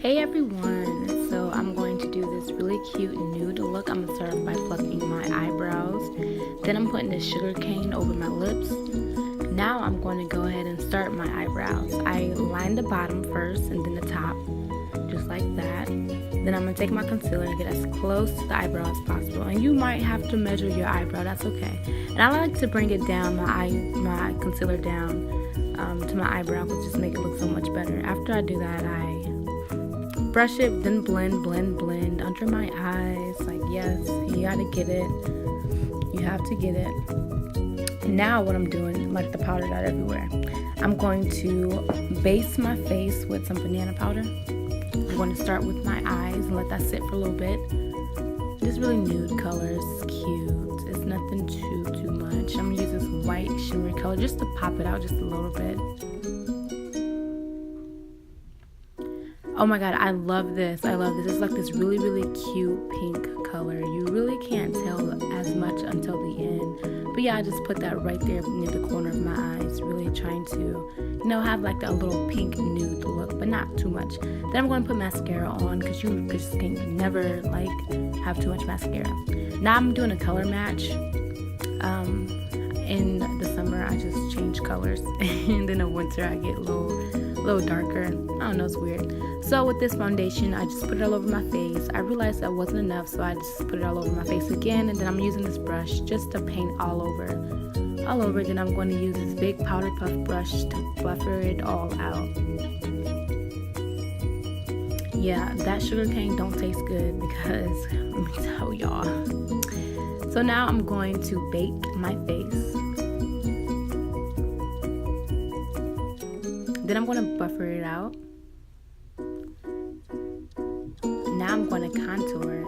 Hey everyone, so I'm going to do this really cute nude look. I'm going to start by plucking my eyebrows. Then I'm putting the sugar cane over my lips. Now I'm going to go ahead and start my eyebrows. I line the bottom first and then the top, just like that. Then I'm going to take my concealer and get as close to the eyebrow as possible. And you might have to measure your eyebrow, that's okay. And I like to bring it down, my concealer down to my eyebrow, which just make it look so much better. After I do that, I brush it, then blend under my eyes. Like, yes, you gotta get it. You have to get it. Now what I'm doing, like the powder got everywhere, I'm going to base my face with some banana powder. I'm going to start with my eyes and let that sit for a little bit. This really nude color is cute. It's nothing too much. I'm gonna use this white shimmery color just to pop it out just a little bit. Oh my god, I love this. It's like this really cute pink color. You really can't tell as much until the end. But yeah, I just put that right there near the corner of my eyes, really trying to, have like a little pink nude look, but not too much. Then I'm going to put mascara on because you just can never have too much mascara. Now I'm doing a color match. In the summer I just change colors and then in winter I get a little darker. I don't know, it's weird. So with this foundation, I just put it all over my face. I realized that wasn't enough, so I just put it all over my face again, and then I'm using this brush just to paint all over. Then I'm going to use this big powder puff brush to buffer it all out. Yeah, that sugar cane don't taste good because let me tell y'all. So now I'm going to bake my face. Then I'm going to buffer it out. Now I'm going to contour.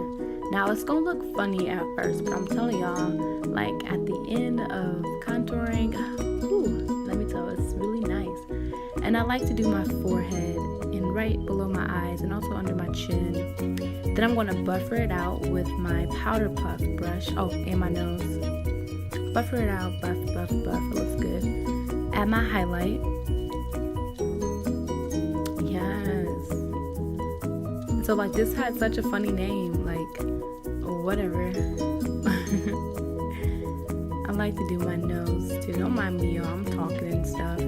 Now it's going to look funny at first, but I'm telling y'all, like at the end of contouring, let me tell you, it's really nice. And I like to do my forehead and right below my eyes and also under my chin. Then I'm going to buffer it out with my powder puff brush. Oh, and my nose. Buffer it out, buff. It looks good. Add my highlight. So like this had such a funny name, like whatever. I like to do my nose too. Don't mind me, y'all. I'm talking and stuff.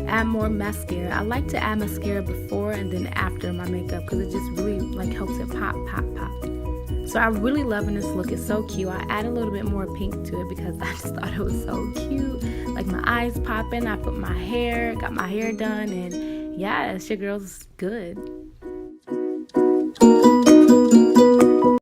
Add more mascara. I like to add mascara before and then after my makeup because it just really helps it pop. So I'm really loving this look. It's so cute. I add a little bit more pink to it because I just thought it was so cute. Like my eyes popping. I put my hair, got my hair done, and yes, your girl's good.